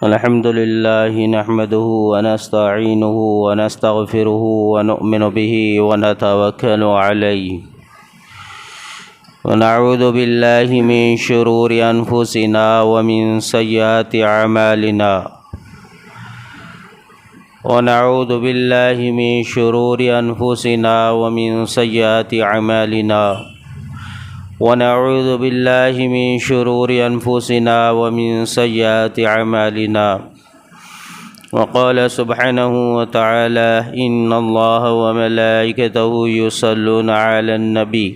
الحمد لله نحمده ونستعينه ونستغفره ونؤمن به ونتوكل عليه ونعوذ بالله من شرور أنفسنا ومن سيئات أعمالنا ونعوذ بالله من شرور أنفسنا ومن سيئات أعمالنا ونعوذ بالله من شرور أنفسنا ومن سيئات أعمالنا وقال سبحانه وتعالى إن الله وملائكته يصلون على النبي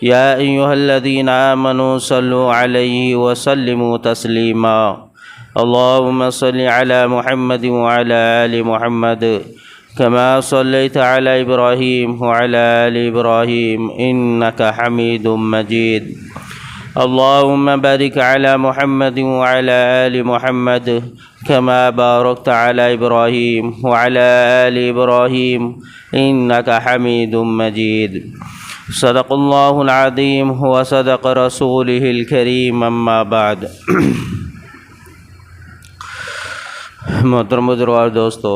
يا أيها الذين آمنوا صلوا عليه وسلموا تسليما اللهم صل على محمد وعلى آل محمد كما صليت على إبراهيم وعلى آل إبراهيم إنك حميد مجيد اللهم بارك على محمد وعلى آل محمد كما باركت على إبراهيم وعلى آل إبراهيم إنك حميد مجيد صدق الله العظيم وصدق رسوله الكريم أما بعد محترم بزرگوار دوستو،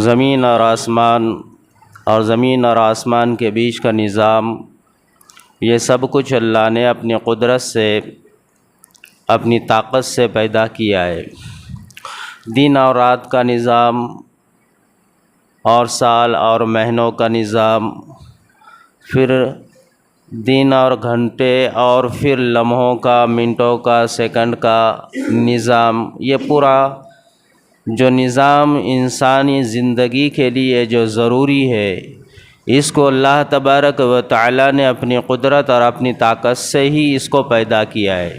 زمین اور آسمان کے بیچ کا نظام، یہ سب کچھ اللہ نے اپنی قدرت سے، اپنی طاقت سے پیدا کیا ہے۔ دن اور رات کا نظام، اور سال اور مہینوں کا نظام، پھر دن اور گھنٹے اور پھر لمحوں کا، منٹوں کا، سیکنڈ کا نظام، یہ پورا جو نظام انسانی زندگی کے لیے جو ضروری ہے، اس کو اللہ تبارک و تعالی نے اپنی قدرت اور اپنی طاقت سے ہی اس کو پیدا کیا ہے۔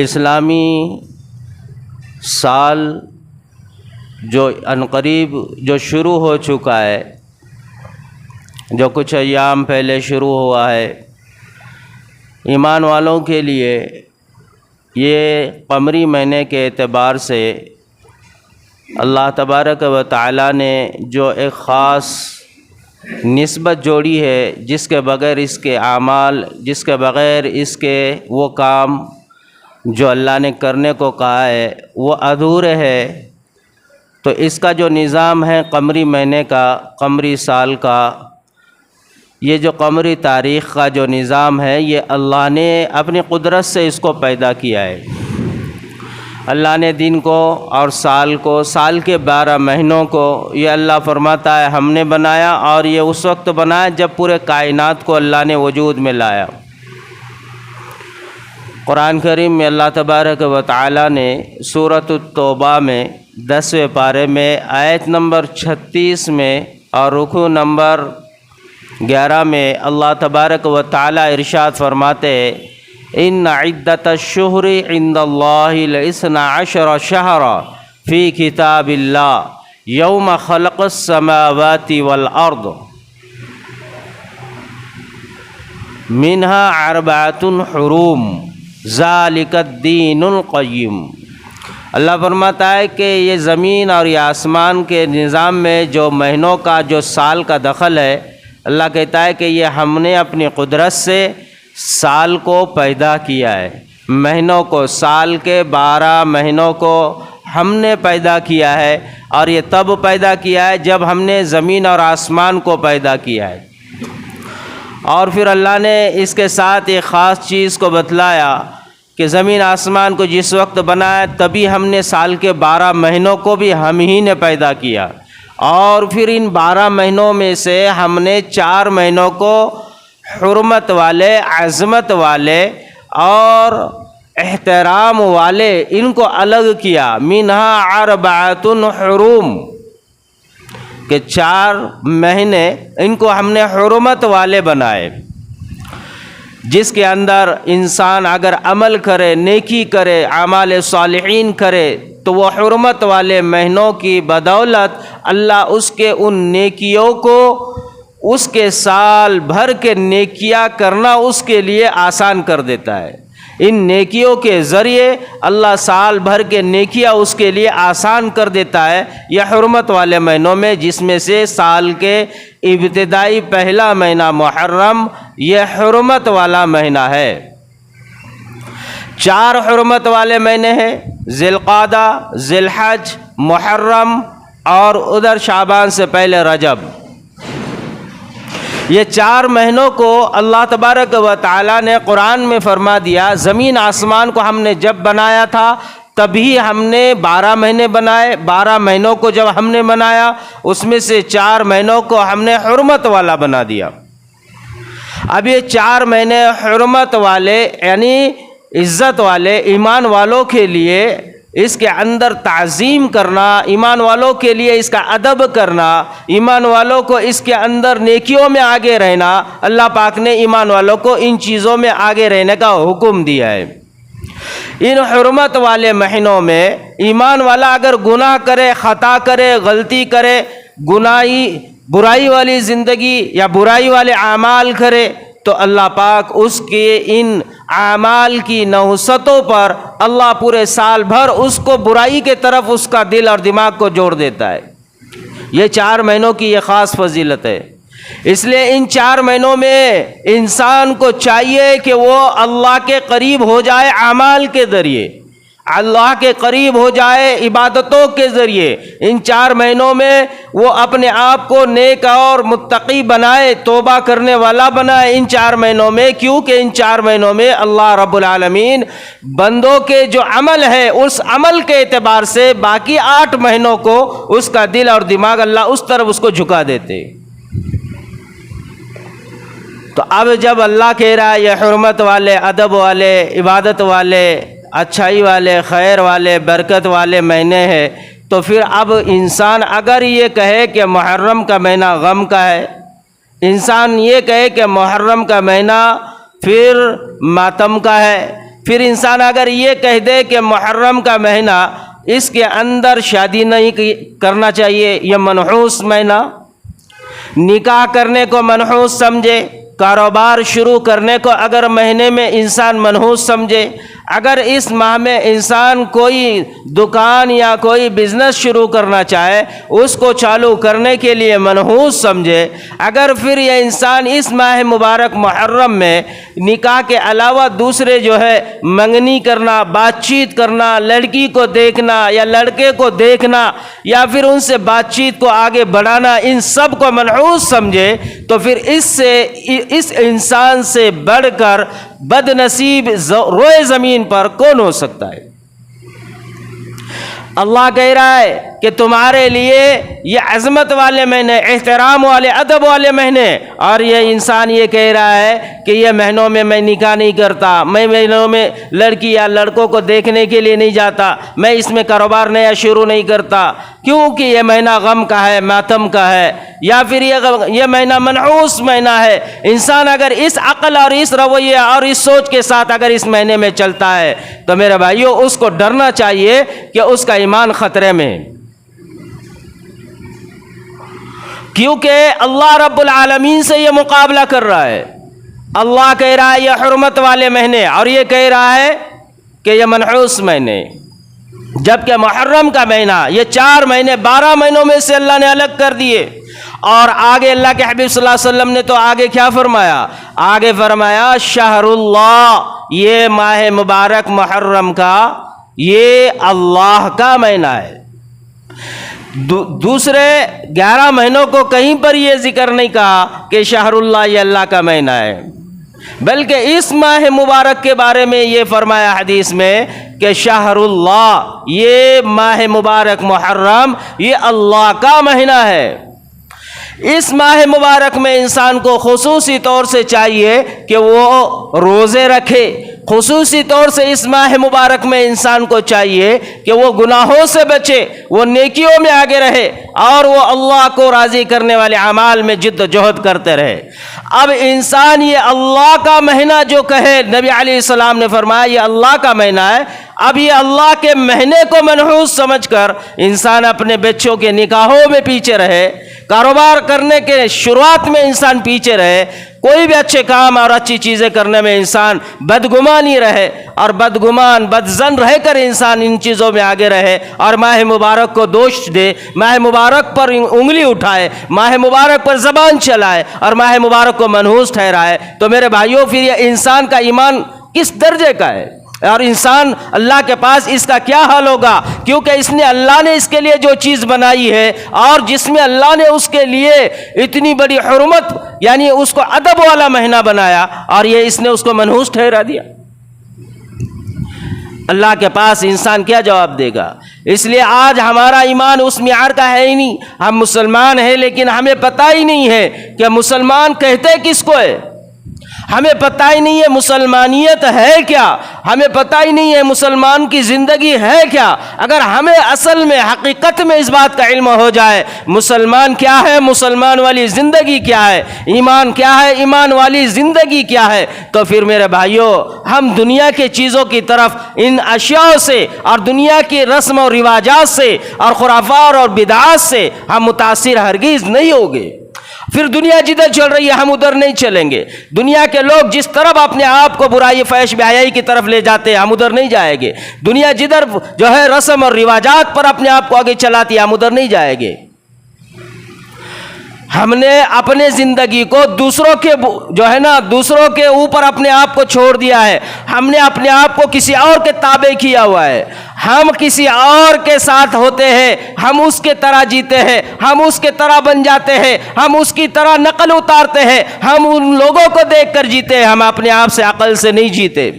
اسلامی سال جو عنقریب جو شروع ہو چکا ہے، جو کچھ ایام پہلے شروع ہوا ہے، ایمان والوں کے لیے یہ قمری مہینے کے اعتبار سے اللہ تبارک و تعالی نے جو ایک خاص نسبت جوڑی ہے، جس کے بغیر اس کے اعمال، جس کے بغیر اس کے وہ کام جو اللہ نے کرنے کو کہا ہے وہ ادھورے ہے۔ تو اس کا جو نظام ہے قمری مہینے کا، قمری سال کا، یہ جو قمری تاریخ کا جو نظام ہے، یہ اللہ نے اپنی قدرت سے اس کو پیدا کیا ہے۔ اللہ نے دن کو اور سال کو، سال کے 12 مہینوں کو، یہ اللہ فرماتا ہے ہم نے بنایا، اور یہ اس وقت بنایا جب پورے کائنات کو اللہ نے وجود میں لایا۔ قرآن کریم میں اللہ تبارک و تعالی نے سورۃ التوبہ میں 10ویں پارے میں آیت نمبر 36 میں اور رکوع نمبر 11 میں اللہ تبارک و تعالی ارشاد فرماتے ہیں ان عدۃ الشہر عند اللہ لاثنا عشر شہرا فی کتاب اللہ یوم خلق السماوات والارض منها اربعۃ حرم ذالک الدین القیم۔ اللہ فرماتا ہے کہ یہ زمین اور یہ آسمان کے نظام میں جو مہینوں کا، جو سال کا دخل ہے، اللہ کہتا ہے کہ یہ ہم نے اپنی قدرت سے سال کو پیدا کیا ہے، مہینوں کو، سال کے 12 مہینوں کو ہم نے پیدا کیا ہے، اور یہ تب پیدا کیا ہے جب ہم نے زمین اور آسمان کو پیدا کیا ہے۔ اور پھر اللہ نے اس کے ساتھ ایک خاص چیز کو بتلایا کہ زمین آسمان کو جس وقت بنایا تبھی ہم نے سال کے 12 مہینوں کو بھی ہم ہی نے پیدا کیا، اور پھر ان 12 مہینوں میں سے ہم نے 4 مہینوں کو حرمت والے، عظمت والے اور احترام والے، ان کو الگ کیا۔ منہا اربعۃ حرم، کہ 4 مہینے ان کو ہم نے حرمت والے بنائے، جس کے اندر انسان اگر عمل کرے، نیکی کرے، اعمال صالحین کرے، تو وہ حرمت والے مہینوں کی بدولت اللہ اس کے ان نیکیوں کو، اس کے سال بھر کے نیکیاں کرنا اس کے لیے آسان کر دیتا ہے۔ ان نیکیوں کے ذریعے اللہ سال بھر کے نیکیاں اس کے لیے آسان کر دیتا ہے یہ حرمت والے مہینوں میں، جس میں سے سال کے ابتدائی پہلا مہینہ محرم یہ حرمت والا مہینہ ہے۔ 4 حرمت والے مہینے ہیں، ذی القعدہ، ذی الحج، محرم اور ادھر شعبان سے پہلے رجب۔ یہ 4 مہینوں کو اللہ تبارک و تعالیٰ نے قرآن میں فرما دیا، زمین آسمان کو ہم نے جب بنایا تھا تبھی ہم نے 12 مہینے بنائے، 12 مہینوں کو جب ہم نے بنایا اس میں سے 4 مہینوں کو ہم نے حرمت والا بنا دیا۔ اب یہ 4 مہینے حرمت والے یعنی عزت والے ایمان والوں کے لیے اس کے اندر تعظیم کرنا، ایمان والوں کے لیے اس کا ادب کرنا، ایمان والوں کو اس کے اندر نیکیوں میں آگے رہنا، اللہ پاک نے ایمان والوں کو ان چیزوں میں آگے رہنے کا حکم دیا ہے۔ ان حرمت والے مہینوں میں ایمان والا اگر گناہ کرے، خطا کرے، غلطی کرے، برائی والی زندگی یا برائی والے اعمال کرے تو اللہ پاک اس کے ان اعمال کی نحوستوں پر اللہ پورے سال بھر اس کو برائی کے طرف اس کا دل اور دماغ کو جوڑ دیتا ہے۔ یہ 4 مہینوں کی یہ خاص فضیلت ہے۔ اس لیے ان 4 مہینوں میں انسان کو چاہیے کہ وہ اللہ کے قریب ہو جائے اعمال کے ذریعے، اللہ کے قریب ہو جائے عبادتوں کے ذریعے۔ ان 4 مہینوں میں وہ اپنے آپ کو نیک اور متقی بنائے، توبہ کرنے والا بنائے ان 4 مہینوں میں، کیونکہ ان 4 مہینوں میں اللہ رب العالمین بندوں کے جو عمل ہے اس عمل کے اعتبار سے باقی 8 مہینوں کو اس کا دل اور دماغ اللہ اس طرف اس کو جھکا دیتے۔ تو اب جب اللہ کہہ رہا ہے یہ حرمت والے، ادب والے، عبادت والے، اچھائی والے، خیر والے، برکت والے مہینے ہیں، تو پھر اب انسان اگر یہ کہے کہ محرم کا مہینہ غم کا ہے، انسان یہ کہے کہ محرم کا مہینہ پھر ماتم کا ہے، پھر انسان اگر یہ کہہ دے کہ محرم کا مہینہ اس کے اندر شادی نہیں کرنا چاہیے، یہ منحوس مہینہ، نکاح کرنے کو منحوس سمجھے، کاروبار شروع کرنے کو اگر مہینے میں انسان منحوس سمجھے، اگر اس ماہ میں انسان کوئی دکان یا کوئی بزنس شروع کرنا چاہے اس کو چالو کرنے کے لیے منحوس سمجھے، اگر پھر یہ انسان اس ماہ مبارک محرم میں نکاح کے علاوہ دوسرے جو ہے منگنی کرنا، بات چیت کرنا، لڑکی کو دیکھنا یا لڑکے کو دیکھنا یا پھر ان سے بات چیت کو آگے بڑھانا، ان سب کو منحوس سمجھے، تو پھر اس انسان سے بڑھ کر بد نصیب روئے زمین پر کون ہو سکتا ہے؟ اللہ کہہ رہا ہے کہ تمہارے لیے یہ عظمت والے مہینے، احترام والے، ادب والے مہینے، اور یہ انسان یہ کہہ رہا ہے کہ یہ مہینوں میں میں نکاح نہیں کرتا، میں مہینوں میں لڑکی یا لڑکوں کو دیکھنے کے لیے نہیں جاتا، میں اس میں کاروبار نیا شروع نہیں کرتا، کیونکہ یہ مہینہ غم کا ہے، ماتم کا ہے، یا پھر یہ مہینہ منحوس مہینہ ہے۔ انسان اگر اس عقل اور اس رویے اور اس سوچ کے ساتھ اگر اس مہینے میں چلتا ہے تو میرے بھائیو اس کو ڈرنا چاہیے کہ اس کا ایمان خطرے میں، کیونکہ اللہ رب العالمین سے یہ مقابلہ کر رہا ہے۔ اللہ کہہ رہا ہے یہ حرمت والے مہینے، اور یہ کہہ رہا ہے کہ یہ منحوس مہینے، جبکہ محرم کا مہینہ یہ 4 مہینے 12 مہینوں میں سے اللہ نے الگ کر دیے۔ اور آگے اللہ کے حبیب صلی اللہ علیہ وسلم نے تو آگے کیا فرمایا؟ آگے فرمایا شہر اللہ، یہ ماہ مبارک محرم کا یہ اللہ کا مہینہ ہے۔ دوسرے 11 مہینوں کو کہیں پر یہ ذکر نہیں کہا کہ شہر اللہ یہ اللہ کا مہینہ ہے، بلکہ اس ماہ مبارک کے بارے میں یہ فرمایا حدیث میں کہ شہر اللہ، یہ ماہ مبارک محرم یہ اللہ کا مہینہ ہے۔ اس ماہ مبارک میں انسان کو خصوصی طور سے چاہیے کہ وہ روزے رکھے، خصوصی طور سے اس ماہ مبارک میں انسان کو چاہیے کہ وہ گناہوں سے بچے، وہ نیکیوں میں آگے رہے، اور وہ اللہ کو راضی کرنے والے اعمال میں جد و جہد کرتے رہے۔ اب انسان یہ اللہ کا مہینہ جو کہے، نبی علیہ السلام نے فرمایا یہ اللہ کا مہینہ ہے، اب یہ اللہ کے مہینے کو منحوس سمجھ کر انسان اپنے بچوں کے نکاحوں میں پیچھے رہے، کاروبار کرنے کے شروعات میں انسان پیچھے رہے، کوئی بھی اچھے کام اور اچھی چیزیں کرنے میں انسان بدگمان ہی رہے اور بدگمان بدظن رہ کر انسان ان چیزوں میں آگے رہے اور ماہ مبارک کو دوش دے، ماہ مبارک پر انگلی اٹھائے، ماہ مبارک پر زبان چلائے اور ماہ مبارک کو منحوس ٹھہرائے، تو میرے بھائیوں پھر یہ انسان کا ایمان کس درجے کا ہے اور انسان اللہ کے پاس اس کا کیا حال ہوگا؟ کیونکہ اللہ نے اس کے لیے جو چیز بنائی ہے اور جس میں اللہ نے اس کے لیے اتنی بڑی حرمت یعنی اس کو ادب والا مہینہ بنایا اور یہ اس نے اس کو منحوس ٹھہرا دیا، اللہ کے پاس انسان کیا جواب دے گا؟ اس لیے آج ہمارا ایمان اس معیار کا ہے ہی نہیں۔ ہم مسلمان ہیں لیکن ہمیں پتہ ہی نہیں ہے کہ مسلمان کہتے کس کو ہے، ہمیں پتہ ہی نہیں ہے مسلمانیت ہے کیا، ہمیں پتہ ہی نہیں ہے مسلمان کی زندگی ہے کیا۔ اگر ہمیں اصل میں حقیقت میں اس بات کا علم ہو جائے مسلمان کیا ہے، مسلمان والی زندگی کیا ہے، ایمان کیا ہے، ایمان والی زندگی کیا ہے، تو پھر میرے بھائیوں ہم دنیا کے چیزوں کی طرف ان اشیاء سے اور دنیا کی رسم و رواجات سے اور خرافات اور بدعات سے ہم متاثر ہرگز نہیں ہوگے۔ پھر دنیا جدھر چل رہی ہے ہم ادھر نہیں چلیں گے، دنیا کے لوگ جس طرف اپنے آپ کو برائی فحش بے حیائی کی طرف لے جاتے ہیں ہم ادھر نہیں جائیں گے، دنیا جدھر جو ہے رسم اور رواجات پر اپنے آپ کو آگے چلاتی ہے ہم ادھر نہیں جائیں گے۔ ہم نے اپنے زندگی کو دوسروں کے جو ہے نا دوسروں کے اوپر اپنے آپ کو چھوڑ دیا ہے، ہم نے اپنے آپ کو کسی اور کے تابع کیا ہوا ہے، ہم کسی اور کے ساتھ ہوتے ہیں، ہم اس کے طرح جیتے ہیں، ہم اس کے طرح بن جاتے ہیں، ہم اس کی طرح نقل اتارتے ہیں، ہم ان لوگوں کو دیکھ کر جیتے ہیں، ہم اپنے آپ سے عقل سے نہیں جیتے۔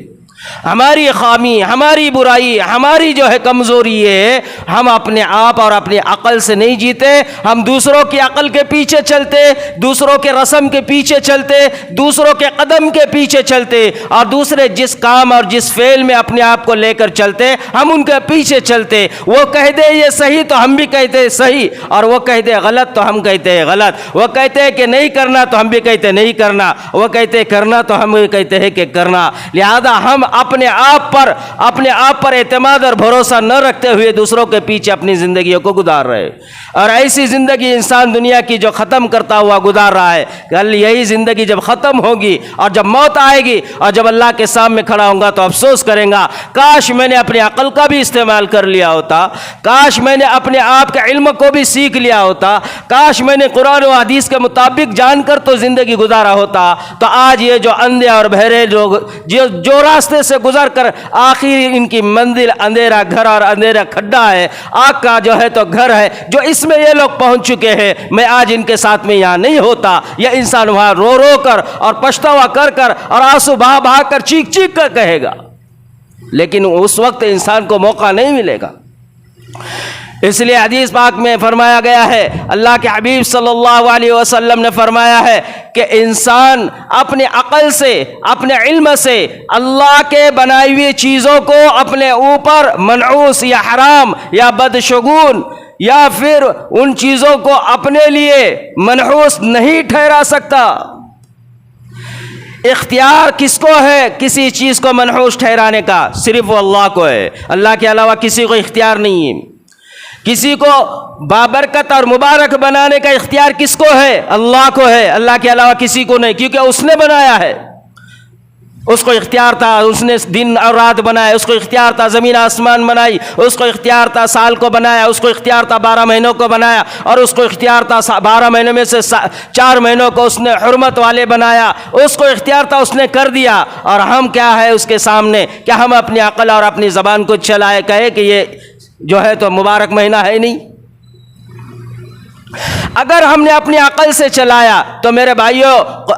ہماری خامی، ہماری برائی، ہماری جو ہے کمزوری ہے ہم اپنے آپ اور اپنی عقل سے نہیں جیتے، ہم دوسروں کی عقل کے پیچھے چلتے، دوسروں کے رسم کے پیچھے چلتے، دوسروں کے قدم کے پیچھے چلتے اور دوسرے جس کام اور جس فعل میں اپنے آپ کو لے کر چلتے ہم ان کے پیچھے چلتے۔ وہ کہہ دے یہ صحیح تو ہم بھی کہتے صحیح، اور وہ کہہ دے غلط تو ہم کہتے ہیں غلط، وہ کہتے ہیں کہ نہیں کرنا تو ہم بھی کہتے نہیں کرنا، وہ کہتے کرنا تو ہم بھی کہتے ہیں کہ کرنا۔ لہذا ہم اپنے آپ پر اعتماد اور بھروسہ نہ رکھتے ہوئے دوسروں کے پیچھے اپنی زندگیوں کو گزار رہے، اور ایسی زندگی انسان دنیا کی جو ختم کرتا ہوا گزار رہا ہے، کل یہی زندگی جب ختم ہوگی اور جب موت آئے گی اور جب اللہ کے سامنے کھڑا ہوں گا تو افسوس کریں گا کاش میں نے اپنی عقل کا بھی استعمال کر لیا ہوتا، کاش میں نے اپنے آپ کے علم کو بھی سیکھ لیا ہوتا، کاش میں نے قرآن و حدیث کے مطابق جان کر تو زندگی گزارا ہوتا، تو آج یہ جو اندھے اور بہرے لوگ جو راستے سے گزر کر آخر ان کی منزل اندھیرا گھر اور اندھیرا کھڈا ہے، آگ کا جو ہے تو گھر ہے جو اس میں یہ لوگ پہنچ چکے ہیں، میں آج ان کے ساتھ میں یہاں نہیں ہوتا۔ یہ انسان وہاں رو رو کر اور پچھتاوا کر کر اور آنسو بہا بہا کر چیخ چیخ کر کہے گا، لیکن اس وقت انسان کو موقع نہیں ملے گا۔ اس لیے حدیث پاک میں فرمایا گیا ہے، اللہ کے حبیب صلی اللہ علیہ وسلم نے فرمایا ہے کہ انسان اپنے عقل سے، اپنے علم سے اللہ کے بنائی ہوئی چیزوں کو اپنے اوپر منحوس یا حرام یا بدشگون یا پھر ان چیزوں کو اپنے لیے منحوس نہیں ٹھہرا سکتا۔ اختیار کس کو ہے کسی چیز کو منحوس ٹھہرانے کا؟ صرف وہ اللہ کو ہے، اللہ کے علاوہ کسی کو اختیار نہیں ہے۔ کسی کو بابرکت اور مبارک بنانے کا اختیار کس کو ہے؟ اللہ کو ہے، اللہ کے علاوہ کسی کو نہیں، کیونکہ اس نے بنایا ہے، اس کو اختیار تھا، اس نے دن اور رات بنایا، اس کو اختیار تھا زمین آسمان بنائی، اس کو اختیار تھا سال کو بنایا، اس کو اختیار تھا 12 مہینوں کو بنایا، اور اس کو اختیار تھا 12 مہینوں میں سے 4 مہینوں کو اس نے حرمت والے بنایا، اس کو اختیار تھا، اس نے کر دیا۔ اور ہم کیا ہے اس کے سامنے؟ کیا ہم اپنی عقل اور اپنی زبان کو چلائے کہے کہ یہ جو ہے تو مبارک مہینہ ہے نہیں؟ اگر ہم نے اپنی عقل سے چلایا تو میرے بھائیوں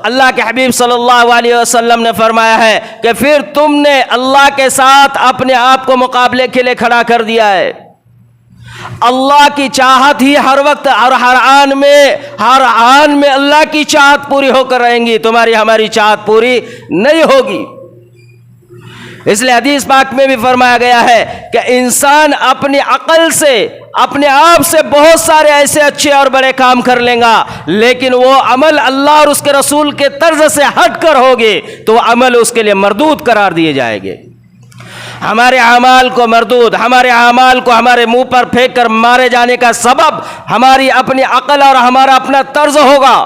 اللہ کے حبیب صلی اللہ علیہ وسلم نے فرمایا ہے کہ پھر تم نے اللہ کے ساتھ اپنے آپ کو مقابلے کے لیے کھڑا کر دیا ہے۔ اللہ کی چاہت ہی ہر وقت اور ہر آن میں اللہ کی چاہت پوری ہو کر رہیں گی، تمہاری ہماری چاہت پوری نہیں ہوگی۔ اس لیے حدیث پاک میں بھی فرمایا گیا ہے کہ انسان اپنی عقل سے اپنے آپ سے بہت سارے ایسے اچھے اور بڑے کام کر لیں گا، لیکن وہ عمل اللہ اور اس کے رسول کے طرز سے ہٹ کر ہوگے تو وہ عمل اس کے لیے مردود قرار دیے جائیں گے۔ ہمارے اعمال کو مردود، ہمارے اعمال کو ہمارے منہ پر پھینک کر مارے جانے کا سبب ہماری اپنی عقل اور ہمارا اپنا طرز ہوگا۔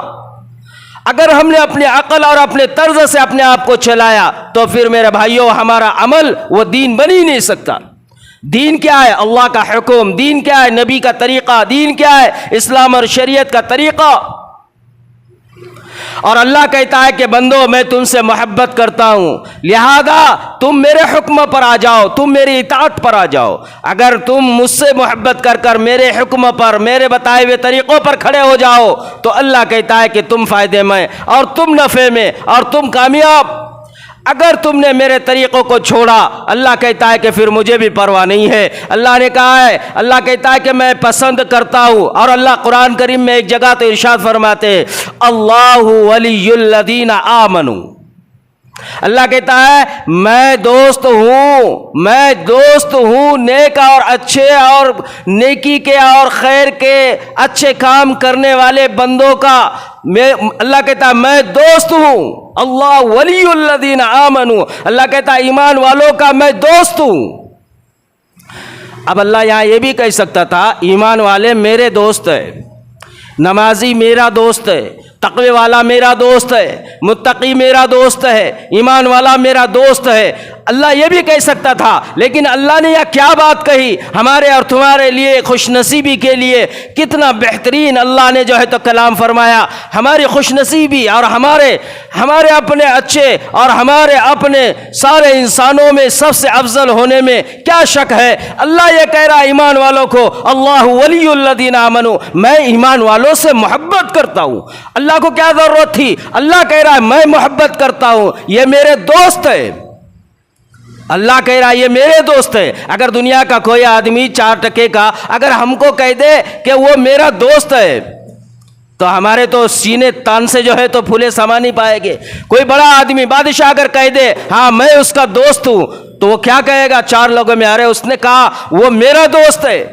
اگر ہم نے اپنے عقل اور اپنے طرز سے اپنے آپ کو چلایا تو پھر میرے بھائیوں ہمارا عمل وہ دین بن ہی نہیں سکتا۔ دین کیا ہے؟ اللہ کا حکم۔ دین کیا ہے؟ نبی کا طریقہ۔ دین کیا ہے؟ اسلام اور شریعت کا طریقہ۔ اور اللہ کہتا ہے کہ بندو میں تم سے محبت کرتا ہوں، لہذا تم میرے حکم پر آ جاؤ، تم میری اطاعت پر آ جاؤ۔ اگر تم مجھ سے محبت کر کر میرے حکم پر، میرے بتائے ہوئے طریقوں پر کھڑے ہو جاؤ تو اللہ کہتا ہے کہ تم فائدے میں اور تم نفع میں اور تم کامیاب۔ اگر تم نے میرے طریقوں کو چھوڑا، اللہ کہتا ہے کہ پھر مجھے بھی پرواہ نہیں ہے۔ اللہ نے کہا ہے، اللہ کہتا ہے کہ میں پسند کرتا ہوں۔ اور اللہ قرآن کریم میں ایک جگہ تو ارشاد فرماتے ہیں، اللہ ولی الذین آمنوا۔ اللہ کہتا ہے میں دوست ہوں نیک اور اچھے اور نیکی کے اور خیر کے اچھے کام کرنے والے بندوں کا۔ اللہ کہتا ہے میں دوست ہوں، اللہ ولی الذین آمنوا، اللہ کہتا ہے ایمان والوں کا میں دوست ہوں۔ اب اللہ یہاں یہ بھی کہہ سکتا تھا ایمان والے میرے دوست ہے، نمازی میرا دوست ہے، تقوی والا میرا دوست ہے، متقی میرا دوست ہے، ایمان والا میرا دوست ہے۔ اللہ یہ بھی کہہ سکتا تھا، لیکن اللہ نے یہ کیا بات کہی ہمارے اور تمہارے لیے خوش نصیبی کے لیے؟ کتنا بہترین اللہ نے جو ہے تو کلام فرمایا۔ ہماری خوش نصیبی اور ہمارے اپنے اچھے اور ہمارے اپنے سارے انسانوں میں سب سے افضل ہونے میں کیا شک ہے؟ اللہ یہ کہہ رہا ایمان والوں کو، اللہ ولی الذین آمنوا، میں ایمان والوں سے محبت کرتا ہوں۔ اللہ کو کیا ضرورت تھی؟ اللہ کہہ رہا ہے میں محبت کرتا ہوں، یہ میرے دوست ہے۔ اللہ کہہ رہا ہے یہ میرے دوست ہے۔ اگر دنیا کا کوئی آدمی 4 ٹکے کا اگر ہم کو کہہ دے کہ وہ میرا دوست ہے تو ہمارے تو سینے تان سے جو ہے تو پھولے سما نہیں پائے گے۔ کوئی بڑا آدمی بادشاہ اگر کہہ دے ہاں میں اس کا دوست ہوں تو وہ کیا کہے گا 4 لوگوں میں؟ ارے اس نے کہا وہ میرا دوست ہے۔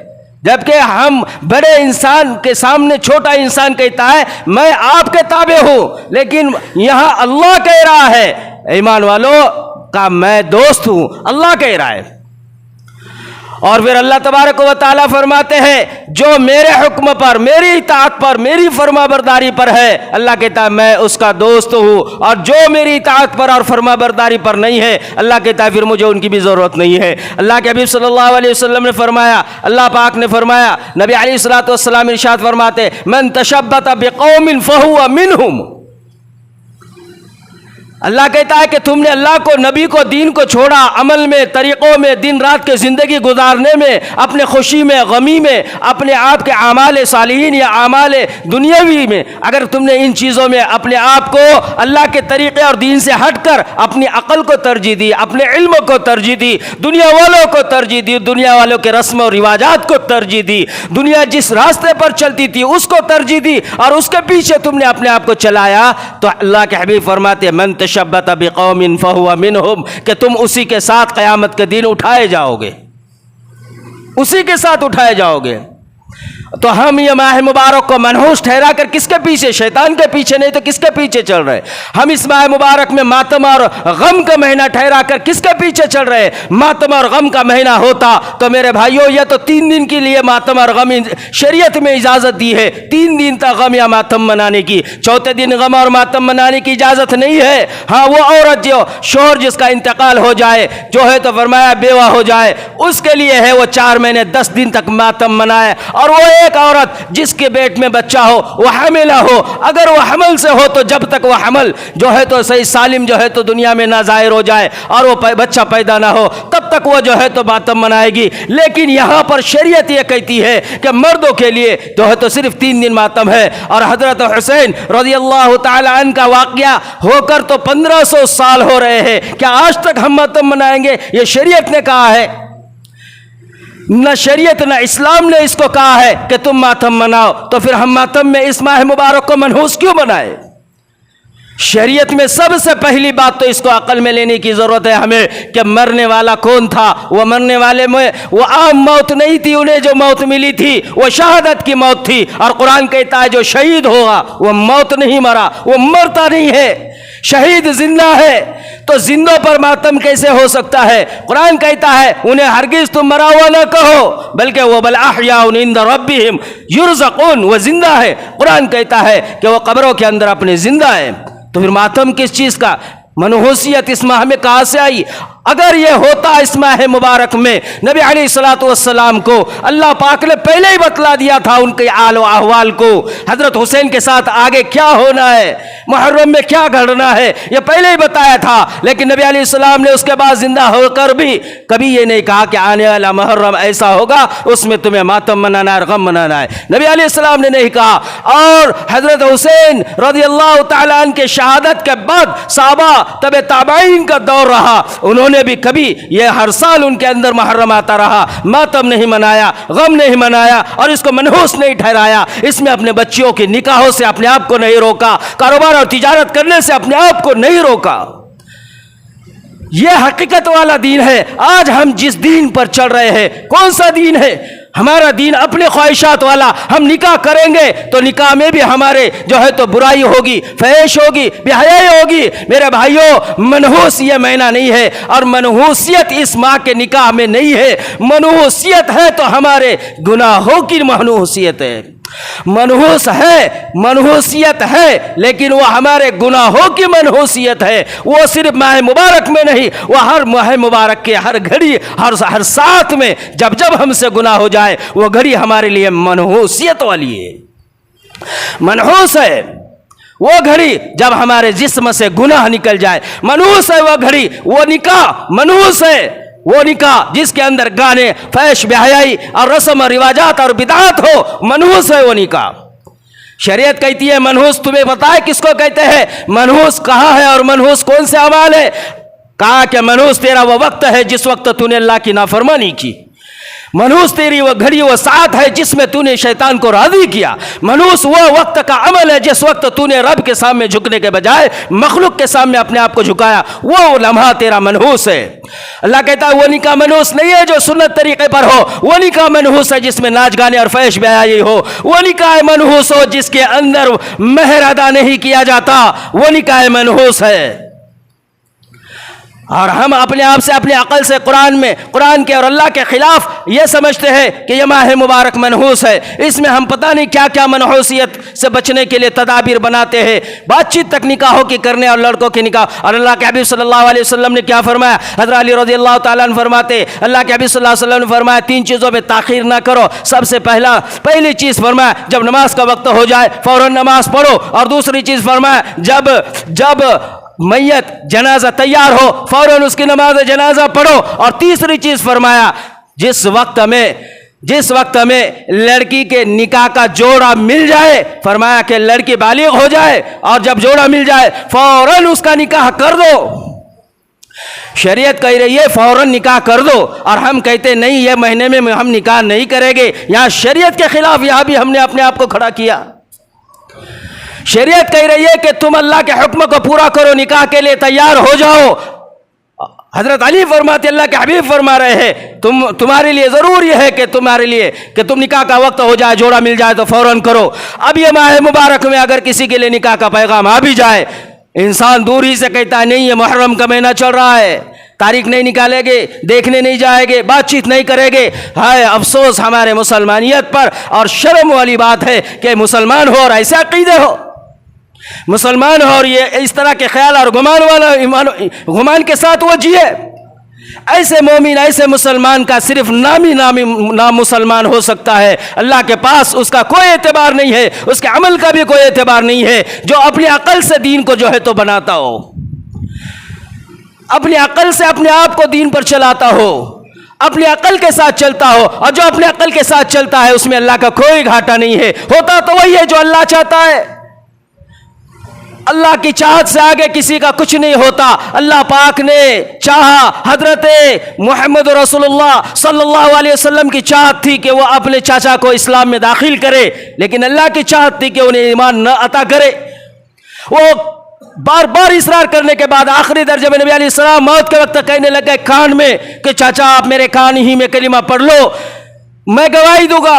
جبکہ ہم بڑے انسان کے سامنے چھوٹا انسان کہتا ہے میں آپ کے تابع ہوں، لیکن یہاں اللہ کہہ رہا ہے ایمان والوں کا میں دوست ہوں، اللہ کہہ رہا ہے۔ اور پھر اللہ تبارک و تعالیٰ فرماتے ہیں جو میرے حکم پر، میری اطاعت پر، میری فرما برداری پر ہے، اللہ کہتا ہے میں اس کا دوست ہوں۔ اور جو میری اطاعت پر اور فرما برداری پر نہیں ہے، اللہ کہتا ہے پھر مجھے ان کی بھی ضرورت نہیں ہے۔ اللہ کے حبیب صلی اللہ علیہ وسلم نے فرمایا، اللہ پاک نے فرمایا، نبی علیہ الصلوۃ والسلام ارشاد فرماتے من تشبت بقوم فہو منہم۔ اللہ کہتا ہے کہ تم نے اللہ کو، نبی کو، دین کو چھوڑا، عمل میں، طریقوں میں، دن رات کے زندگی گزارنے میں، اپنے خوشی میں، غمی میں، اپنے آپ کے اعمال صالحین یا اعمال دنیاوی میں، اگر تم نے ان چیزوں میں اپنے آپ کو اللہ کے طریقے اور دین سے ہٹ کر اپنی عقل کو ترجیح دی، اپنے علم کو ترجیح دی، دنیا والوں کو ترجیح دی، دنیا والوں کے رسم و رواجات کو ترجیح دی، دنیا جس راستے پر چلتی تھی اس کو ترجیح دی اور اس کے پیچھے تم نے اپنے آپ کو چلایا، تو اللہ کے حبیب فرماتے من تشبت بقوم فہو منہم، کہ تم اسی کے ساتھ قیامت کے دن اٹھائے جاؤ گے، اسی کے ساتھ اٹھائے جاؤ گے۔ تو ہم یہ ماہ مبارک کو منحوس ٹھہرا کر کس کے پیچھے؟ شیطان کے پیچھے نہیں تو کس کے پیچھے چل رہے؟ ہم اس ماہ مبارک میں ماتم اور غم کا مہینہ ٹھہرا کر کس کے پیچھے چل رہے؟ ماتم اور غم کا مہینہ ہوتا تو میرے بھائیوں یہ تو 3 دن کے لیے ماتم اور غم شریعت میں اجازت دی ہے، 3 دن تک غم یا ماتم منانے کی، 4تھے دن غم اور ماتم منانے کی اجازت نہیں ہے۔ ہاں وہ عورت جو شوہر جس کا انتقال ہو جائے، جو ہے تو فرمایا بیوہ ہو جائے، اس کے لیے ہے وہ 4 مہینے 10 دن تک ماتم منائے۔ اور وہ ایک عورت جس کے پیٹ میں بچہ ہو، وہ حاملہ ہو، اگر وہ حمل سے ہو تو جب تک وہ حمل جو ہے تو صحیح سالم جو ہے تو دنیا میں نہ ظاہر ہو جائے اور وہ بچہ پیدا نہ ہو تب تک وہ جو ہے تو ماتم منائے گی۔ لیکن یہاں پر شریعت یہ کہتی ہے کہ مردوں کے لیے جو ہے تو صرف 3 دن ماتم ہے۔ اور حضرت حسین رضی اللہ تعالی عنہ کا واقعہ ہو کر تو 1500 سال ہو رہے ہیں، کیا آج تک ہم ماتم منائیں گے؟ یہ شریعت نے کہا ہے، نہ شریعت نہ اسلام نے اس کو کہا ہے کہ تم ماتم مناؤ، تو پھر ہم ماتم میں اس ماہ مبارک کو منحوس کیوں بنائے؟ شریعت میں سب سے پہلی بات تو اس کو عقل میں لینے کی ضرورت ہے ہمیں کہ مرنے والا کون تھا۔ وہ مرنے والے میں وہ عام موت نہیں تھی، انہیں جو موت ملی تھی وہ شہادت کی موت تھی۔ اور قرآن کہتا ہے جو شہید ہوگا وہ موت نہیں مرا، وہ مرتا نہیں ہے، شہید زندہ ہے۔ تو زندوں پر ماتم کیسے ہو سکتا ہے؟ قرآن کہتا ہے انہیں ہرگز تم مرا ہوا نہ کہو، بلکہ وہ بل احیاء عند ربہم یرزقون، وہ زندہ ہے۔ قرآن کہتا ہے کہ وہ قبروں کے اندر اپنے زندہ ہے۔ تو پھر ماتم کس چیز کا؟ منحوسیت اس ماہ میں کہاں سے آئی؟ اگر یہ ہوتا اس ماہ مبارک میں، نبی علیہ الصلوۃ والسلام کو اللہ پاک نے پہلے ہی بتلا دیا تھا ان کے حال و احوال کو، حضرت حسین کے ساتھ آگے کیا ہونا ہے، محرم میں کیا گھڑنا ہے، یہ پہلے ہی بتایا تھا۔ لیکن نبی علیہ السلام نے اس کے بعد زندہ ہو کر بھی کبھی یہ نہیں کہا کہ آنے والا محرم ایسا ہوگا اس میں تمہیں ماتم منانا ہے اور غم منانا ہے، نبی علیہ السلام نے نہیں کہا۔ اور حضرت حسین رضی اللہ تعالیٰ عنہ کے شہادت کے بعد صحابہ تبع تابعین کا دور رہا، انہوں نے بھی کبھی یہ ہر سال ان کے اندر محرم آتا رہا، ماتم نہیں منایا، غم نہیں منایا اور اس کو منحوس نہیں ٹھہرایا، اس میں اپنے بچیوں کے نکاحوں سے اپنے آپ کو نہیں روکا، کاروبار اور تجارت کرنے سے اپنے آپ کو نہیں روکا۔ یہ حقیقت والا دین ہے۔ آج ہم جس دین پر چل رہے ہیں کون سا دین ہے؟ ہمارا دین اپنے خواہشات والا۔ ہم نکاح کریں گے تو نکاح میں بھی ہمارے جو ہے تو برائی ہوگی، فحش ہوگی، بے حیائی ہوگی۔ میرے بھائیوں، منحوس یہ معنی نہیں ہے، اور منحوسیت اس ماہ کے نکاح میں نہیں ہے۔ منحوسیت ہے تو ہمارے گناہوں کی منحوسیت ہے، منحوسیت ہے لیکن وہ ہمارے گناہوں کی منحوسیت ہے۔ وہ صرف ماہ مبارک میں نہیں، وہ ہر ماہ مبارک کے ہر گھڑی، ہر ساتھ میں جب ہم سے گناہ ہو جائے وہ گھڑی ہمارے لیے منحوسیت والی ہے، منحوس ہے۔ وہ گھڑی جب ہمارے جسم سے گناہ نکل جائے، منحوس ہے وہ گھڑی۔ وہ نکاح منحوس ہے، وہ نکاح جس کے اندر گانے، فحش، بے حیائی اور رسم و رواجات اور بدعات ہو، منحوس ہے وہ نکاح۔ شریعت کہتی ہے منحوس، تمہیں پتہ ہے کس کو کہتے ہیں؟ منحوس کہاں ہے اور منحوس کون سے اعمال ہے؟ کہا کہ منحوس تیرا وہ وقت ہے جس وقت تو نے اللہ کی نافرمانی کی، منحوس تیری وہ گھڑی، وہ ساعت ہے جس میں تو نے شیطان کو راضی کیا، منحوس وہ وقت کا عمل ہے جس وقت تو نے رب کے سامنے جھکنے کے بجائے مخلوق کے سامنے اپنے آپ کو جھکایا، وہ لمحہ تیرا منحوس ہے۔ اللہ کہتا ہے وہ نکاح منحوس نہیں ہے جو سنت طریقے پر ہو، وہ نکاح منحوس ہے جس میں ناچ گانے اور فحش بے حیائی ہو، وہ نکاح منحوس ہو جس کے اندر مہر ادا نہیں کیا جاتا، وہ نکاح منحوس ہے۔ اور ہم اپنے آپ سے، اپنے عقل سے قرآن کے اور اللہ کے خلاف یہ سمجھتے ہیں کہ یہ ماہ مبارک منحوس ہے، اس میں ہم پتہ نہیں کیا کیا منحوسیت سے بچنے کے لیے تدابیر بناتے ہیں، بات چیت تک نکاحوں کی کرنے اور لڑکوں کی نکاح۔ اور اللہ کے حبیب صلی اللہ علیہ وسلم نے کیا فرمایا؟ حضرت علی رضی اللہ تعالیٰ عنہ فرماتے، اللہ کے حبیب صلی اللہ علیہ وسلم نے فرمایا 3 چیزوں میں تاخیر نہ کرو۔ سب سے پہلی چیز فرمایا جب نماز کا وقت ہو جائے فوراً نماز پڑھو، اور دوسری چیز فرمایا جب میت جنازہ تیار ہو فوراً اس کی نماز جنازہ پڑھو، اور تیسری چیز فرمایا جس وقت میں لڑکی کے نکاح کا جوڑا مل جائے، فرمایا کہ لڑکی بالغ ہو جائے اور جب جوڑا مل جائے فوراً اس کا نکاح کر دو۔ شریعت کہہ رہی ہے فوراً نکاح کر دو، اور ہم کہتے نہیں یہ مہینے میں ہم نکاح نہیں کریں گے۔ یہاں شریعت کے خلاف یہاں بھی ہم نے اپنے آپ کو کھڑا کیا۔ شریعت کہہ رہی ہے کہ تم اللہ کے حکم کو پورا کرو، نکاح کے لیے تیار ہو جاؤ۔ حضرت علی فرماتے، اللہ کے حبیب فرما رہے ہیں تمہارے لیے ضروری ہے کہ تم نکاح کا وقت ہو جائے، جوڑا مل جائے تو فوراً کرو۔ اب یہ ماہ مبارک میں اگر کسی کے لیے نکاح کا پیغام آ بھی جائے، انسان دور ہی سے کہتا ہے نہیں یہ محرم کا مہینہ چل رہا ہے، تاریخ نہیں نکالے گے، دیکھنے نہیں جائے گے، بات چیت نہیں کرے گے۔ ہائے افسوس ہمارے مسلمانیت پر، اور شرم والی بات ہے کہ مسلمان ہو اور ایسے عقیدے ہو، مسلمان ہو اور یہ اس طرح کے خیال اور گمان کے ساتھ وہ جیے۔ ایسے مومن، ایسے مسلمان کا صرف نام مسلمان ہو سکتا ہے، اللہ کے پاس اس کا کوئی اعتبار نہیں ہے، اس کے عمل کا بھی کوئی اعتبار نہیں ہے، جو اپنی عقل سے دین کو جو ہے تو بناتا ہو، اپنی عقل سے اپنے آپ کو دین پر چلاتا ہو، اپنی عقل کے ساتھ چلتا ہو، اور جو اپنے عقل کے ساتھ چلتا ہے اس میں اللہ کا کوئی گھاٹا نہیں ہے، ہوتا تو وہی ہے جو اللہ چاہتا ہے۔ اللہ کی چاہت سے آگے کسی کا کچھ نہیں ہوتا۔ اللہ پاک نے چاہا، حضرت محمد رسول اللہ صلی اللہ علیہ وسلم کی چاہت تھی کہ وہ اپنے چاچا کو اسلام میں داخل کرے، لیکن اللہ کی چاہت تھی کہ انہیں ایمان نہ عطا کرے۔ وہ بار بار اصرار کرنے کے بعد آخری درجے میں نبی علیہ السلام موت کے وقت کہنے لگے کان میں کہ چاچا آپ میرے کان ہی میں کلمہ پڑھ لو، میں گواہی دوں گا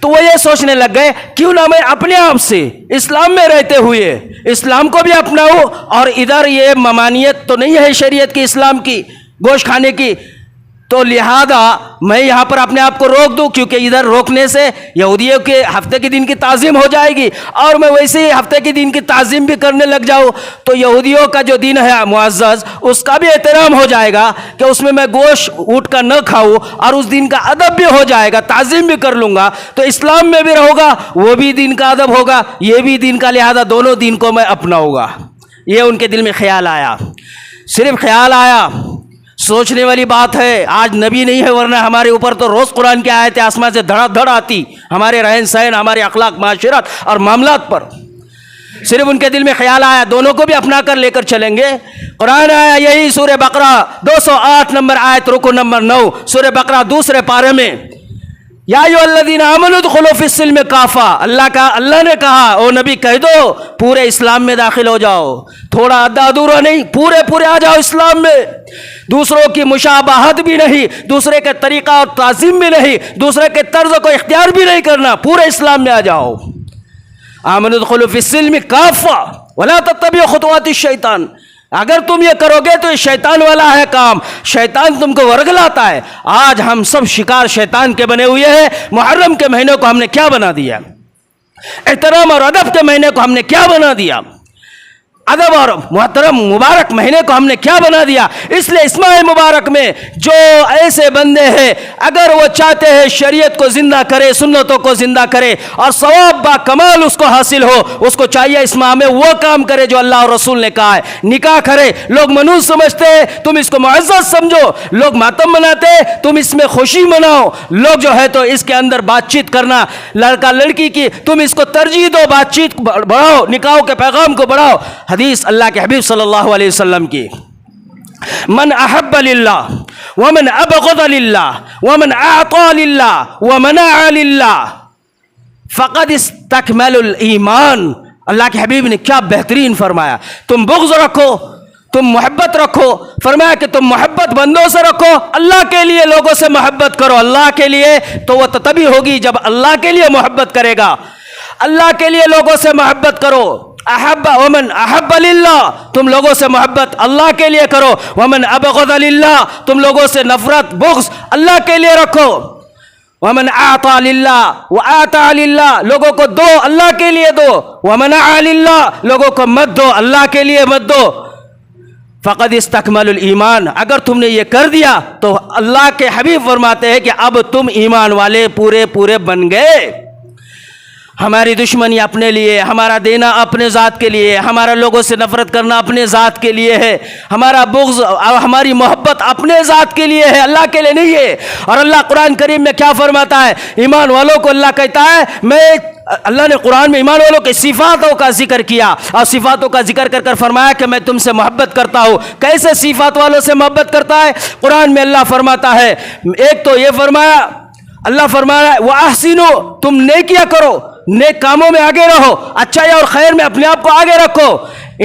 تو وہ یہ سوچنے لگ گئے کیوں نہ میں اپنے آپ سے اسلام میں رہتے ہوئے اسلام کو بھی اپناؤں، اور ادھر یہ ممانعت تو نہیں ہے شریعت کی اسلام کی گوشت کھانے کی، تو لہذا میں یہاں پر اپنے آپ کو روک دوں، کیونکہ ادھر روکنے سے یہودیوں کے ہفتے کے دن کی تعظیم ہو جائے گی، اور میں ویسے ہی ہفتے کے دن کی تعظیم بھی کرنے لگ جاؤں تو یہودیوں کا جو دن ہے معزز اس کا بھی احترام ہو جائے گا کہ اس میں گوشت اٹھ کر نہ کھاؤں، اور اس دن کا ادب بھی ہو جائے گا، تعظیم بھی کر لوں گا، تو اسلام میں بھی رہوں گا، وہ بھی دن کا ادب ہوگا، یہ بھی دن کا، لہذا دونوں دن کو میں اپناؤں گا۔ یہ ان کے دل میں خیال آیا، صرف خیال آیا، سوچنے والی بات ہے۔ آج نبی نہیں ہے، ورنہ ہمارے اوپر تو روز قرآن کی آیتیں آسمان سے دھڑا دھڑ آتی ہمارے رہن سہن، ہمارے اخلاق، معاشرت اور معاملات پر۔ صرف ان کے دل میں خیال آیا دونوں کو بھی اپنا کر لے کر چلیں گے۔ قرآن آیا یہی سورہ بقرہ 208 نمبر آیت رکو نمبر 9 سورہ بقرہ دوسرے پارے میں، یا ایھا الذین آمنوا ادخلوا فی السلم کافہ، اللہ نے کہا او نبی کہہ دو پورے اسلام میں داخل ہو جاؤ، تھوڑا آدھا ادھورا نہیں، پورے آ جاؤ اسلام میں، دوسروں کی مشابہت بھی نہیں، دوسرے کے طریقہ اور تعظیم بھی نہیں، دوسرے کے طرز کو اختیار بھی نہیں کرنا، پورے اسلام میں آ جاؤ۔ آمنوا ادخلوا فی السلم کافہ ولا تتبعوا خطوات الشیطان، اگر تم یہ کرو گے تو یہ شیطان والا ہے کام، شیطان تم کو ورگلاتا ہے۔ آج ہم سب شکار شیطان کے بنے ہوئے ہیں۔ محرم کے مہینے کو ہم نے کیا بنا دیا، احترام اور ادب کے مہینے کو ہم نے کیا بنا دیا، ادب اور محترم مبارک مہینے کو ہم نے کیا بنا دیا۔ اس لیے اس ماہ مبارک میں جو ایسے بندے ہیں اگر وہ چاہتے ہیں شریعت کو زندہ کرے، سنتوں کو زندہ کرے اور ثواب با کمال اس کو حاصل ہو، اس کو چاہیے اس ماہ میں وہ کام کرے جو اللہ اور رسول نے کہا ہے۔ نکاح کرے، لوگ منوز سمجھتے ہیں، تم اس کو معزز سمجھو، لوگ ماتم مناتے ہیں، تم اس میں خوشی مناؤ، لوگ جو ہے تو اس کے اندر بات چیت کرنا لڑکا لڑکی کی، تم اس کو ترجیح دو، بات چیت بڑھاؤ، نکاحوں کے پیغام کو بڑھاؤ۔ حدیث اللہ کے حبیب صلی اللہ علیہ وسلم کی، من احب للہ ومن ابغض للہ ومن اعطى للہ ومنع للہ فقد استکمل الایمان۔ اللہ کے حبیب نے کیا بہترین فرمایا، تم بغض رکھو، تم محبت رکھو، فرمایا کہ تم محبت بندوں سے رکھو، اللہ کے لیے لوگوں سے محبت کرو، اللہ کے لیے تو وہ تبھی ہوگی جب اللہ کے لیے محبت کرے گا، اللہ کے لیے لوگوں سے محبت کرو۔ احب ومن احب للہ، تم لوگوں سے محبت اللہ کے لیے کرو، ومن ابغض للہ، تم لوگوں سے نفرت بغض اللہ کے لیے رکھو، ومن اعطى للہ واعطى للہ، لوگوں کو دو اللہ کے لیے دو، ومنع للہ، لوگوں کو مت دو اللہ کے لیے مت دو۔ فقد استکمل الایمان، اگر تم نے یہ کر دیا تو اللہ کے حبیب فرماتے ہیں کہ اب تم ایمان والے پورے بن گئے۔ ہماری دشمنی اپنے لیے، ہمارا دینا اپنے ذات کے لیے، ہمارا لوگوں سے نفرت کرنا اپنے ذات کے لیے ہے، ہمارا بغض اور ہماری محبت اپنے ذات کے لیے ہے، اللہ کے لیے نہیں ہے۔ اور اللہ قرآن کریم میں کیا فرماتا ہے، ایمان والوں کو اللہ کہتا ہے اللہ نے قرآن میں ایمان والوں کے صفاتوں کا ذکر کیا، اور صفاتوں کا ذکر کر فرمایا کہ میں تم سے محبت کرتا ہوں۔ کیسے صفات والوں سے محبت کرتا ہے؟ قرآن میں اللہ فرماتا ہے، ایک تو یہ فرمایا، اللہ فرمایا وَأَحْسِنُوا، تم نیکیاں کرو، نیک کاموں میں آگے رہو، اچھائی اور خیر میں اپنے آپ کو آگے رکھو۔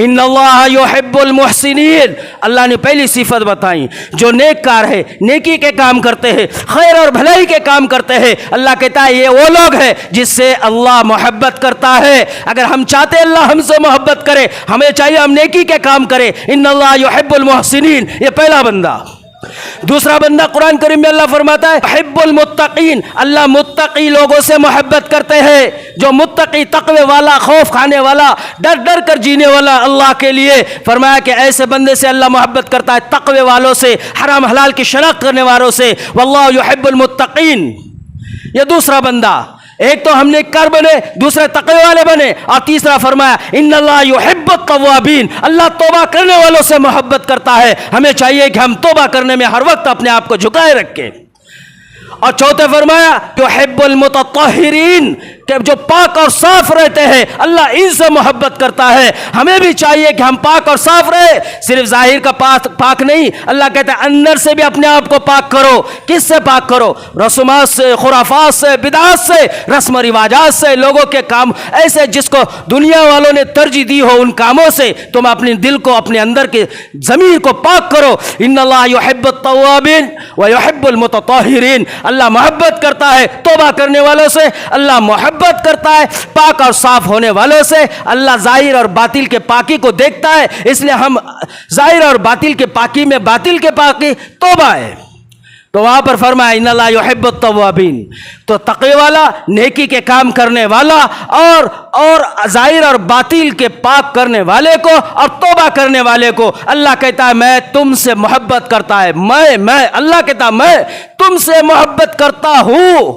ان اللہ یحب المحسنین، اللہ نے پہلی صفت بتائی، جو نیک کار ہے، نیکی کے کام کرتے ہیں، خیر اور بھلائی کے کام کرتے ہیں، اللہ کہتا ہے یہ وہ لوگ ہیں جس سے اللہ محبت کرتا ہے۔ اگر ہم چاہتے اللہ ہم سے محبت کرے، ہمیں چاہیے ہم نیکی کے کام کریں۔ ان اللہ یحب المحسنین، یہ پہلا بندہ۔ دوسرا بندہ قرآن کریم میں اللہ فرماتا ہے حب المتقین، اللہ متقی لوگوں سے محبت کرتے ہیں، جو متقی تقوی والا، خوف کھانے والا، ڈر کر جینے والا اللہ کے لیے، فرمایا کہ ایسے بندے سے اللہ محبت کرتا ہے، تقوی والوں سے، حرام حلال کی شناخت کرنے والوں سے، واللہ یحب المتقین۔ یہ دوسرا بندہ، ایک تو ہم نیککار بنے، دوسرے تقوی والے بنے، اور تیسرا فرمایا ان اللہ یحب التوابین، اللہ توبہ کرنے والوں سے محبت کرتا ہے۔ ہمیں چاہیے کہ ہم توبہ کرنے میں ہر وقت اپنے آپ کو جھکائے رکھیں۔ اور چوتھے فرمایا یحب المتطہرین، کہ جو پاک اور صاف رہتے ہیں اللہ ان سے محبت کرتا ہے۔ ہمیں بھی چاہیے کہ ہم پاک اور صاف رہے، صرف ظاہر کا پاک نہیں، اللہ کہتا ہے اندر سے بھی اپنے آپ کو پاک کرو۔ کس سے پاک کرو؟ رسومات سے، خرافات سے، بدعات سے، رسم و رواجات سے، لوگوں کے کام ایسے جس کو دنیا والوں نے ترجیح دی ہو ان کاموں سے تم اپنے دل کو، اپنے اندر کے ضمیر کو پاک کرو۔ ان اللہ یحب التوابین ویحب المتطہرین، اللہ محبت کرتا ہے توبہ کرنے والوں سے، اللہ محبت کرتا ہے پاک اور صاف ہونے والوں سے۔ اللہ ظاہر اور باطل کے پاکی کو دیکھتا ہے، اس لیے ہم ظاہر اور باطل کے پاکی میں باطل کے پاکی توبہ ہے۔ تو وہاں پر فرمایا ان اللہ یحب التوابین، تو تقوی والا، نیکی کے کام کرنے والا اور ظاہر اور باطل کے پاک کرنے والے کو اور توبہ کرنے والے کو اللہ کہتا ہے میں تم سے محبت کرتا ہے، میں اللہ کہتا ہے میں تم سے محبت کرتا ہوں۔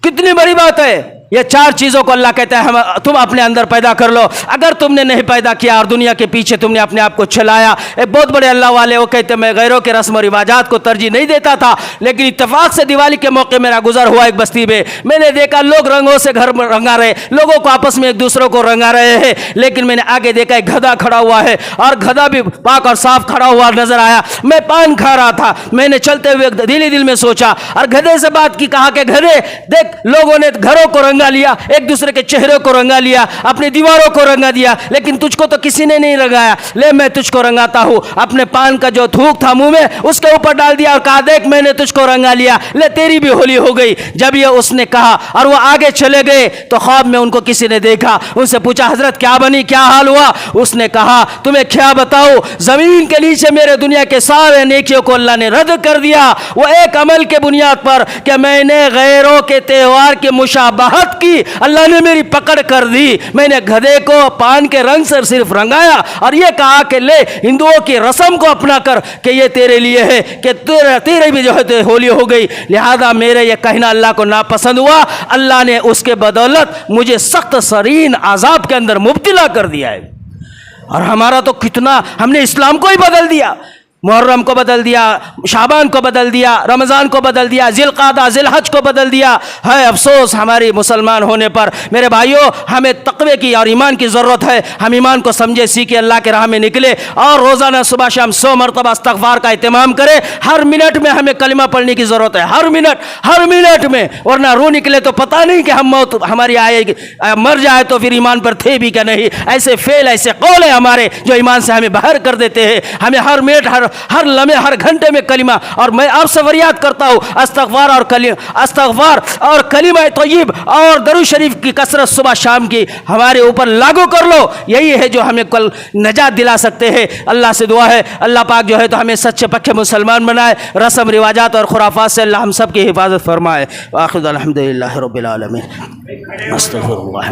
کتنی بڑی بات ہے! یہ چار چیزوں کو اللہ کہتا ہے تم اپنے اندر پیدا کر لو۔ اگر تم نے نہیں پیدا کیا اور دنیا کے پیچھے تم نے اپنے آپ کو چلایا، ایک بہت بڑے اللہ والے وہ کہتے ہیں میں غیروں کے رسم و رواجات کو ترجیح نہیں دیتا تھا، لیکن اتفاق سے دیوالی کے موقع میرا گزر ہوا ایک بستی میں نے دیکھا لوگ رنگوں سے گھر رنگا رہے، لوگوں کو آپس میں ایک دوسروں کو رنگا رہے ہیں، لیکن میں نے آگے دیکھا ایک گدھا کھڑا ہوا ہے اور گدھا بھی پاک اور صاف کھڑا ہوا نظر آیا۔ میں پان کھا رہا تھا، میں نے چلتے ہوئے دل میں سوچا اور گدھے سے بات کی، کہا کہ گدھے دیکھ لوگوں نے گھروں کو رنگا لیا، ایک دوسرے کے چہروں کو رنگا لیا، اپنی دیواروں کو رنگا دیا، لیکن تجھ کو تو کسی نے نہیں رنگایا، لے میں تجھ کو رنگاتا ہوں۔ اپنے پان کا جو تھوک تھا منہ میں اس کے اوپر ڈال دیا اور کہا دیکھ میں نے تجھ کو رنگا لیا، لے تیری بھی ہولی ہو گئی۔ جب یہ اس نے کہا اور وہ آگے چلے گئے تو خواب میں ان کو کسی نے دیکھا، ان سے پوچھا حضرت کیا بنی، کیا حال ہوا؟ اس نے کہا تمہیں کیا بتاؤ، زمین کے نیچے میرے دنیا کے سارے نیکیوں کو اللہ نے رد کر دیا، وہ ایک عمل کے بنیاد پر کہ میں نے غیروں کے تہوار کی مشابہت کی، اللہ نے میری پکڑ کر دی۔ میں نے گدھے کو پان کے رنگ سے صرف رنگایا اور یہ کہا کہ لے ہندوؤں کی رسم کو اپنا کر کہ یہ تیرے لیے ہے، کہ تیرے بھی جو ہے ہولی ہو گئی، لہذا میرے یہ کہنا اللہ کو ناپسند ہوا، اللہ نے اس کے بدولت مجھے سخت سرین عذاب کے اندر مبتلا کر دیا ہے۔ اور ہمارا تو کتنا ہم نے اسلام کو ہی بدل دیا، محرم کو بدل دیا، شعبان کو بدل دیا، رمضان کو بدل دیا، ذی القعدہ ذی الحج کو بدل دیا۔ ہے افسوس ہماری مسلمان ہونے پر۔ میرے بھائیوں ہمیں تقوی کی اور ایمان کی ضرورت ہے، ہم ایمان کو سمجھے سیکھے، اللہ کے راہ میں نکلے اور روزانہ صبح شام 100 مرتبہ استغفار کا اہتمام کرے۔ ہر منٹ میں ہمیں کلمہ پڑھنے کی ضرورت ہے، ہر منٹ میں، ورنہ روح نکلے تو پتہ نہیں کہ ہم موت ہماری آئے گی، مر جائے تو پھر ایمان پر تھے بھی کہ نہیں۔ ایسے فعل ایسے قول ہیں ہمارے جو ایمان سے ہمیں باہر کر دیتے ہیں۔ ہمیں ہر منٹ ہر لمحے ہر گھنٹے میں کلمہ، اور میں آپ سے فریاد کرتا ہوں استغفار اور کلمہ طیب اور درود شریف کی کثرت صبح شام کی ہمارے اوپر لاگو کر لو، یہی ہے جو ہمیں کل نجات دلا سکتے ہیں۔ اللہ سے دعا ہے اللہ پاک جو ہے تو ہمیں سچے پکے مسلمان بنائے، رسم رواجات اور خرافات سے اللہ ہم سب کی حفاظت فرمائے۔ وآخر الحمدللہ رب العالمین۔ استغفر اللہ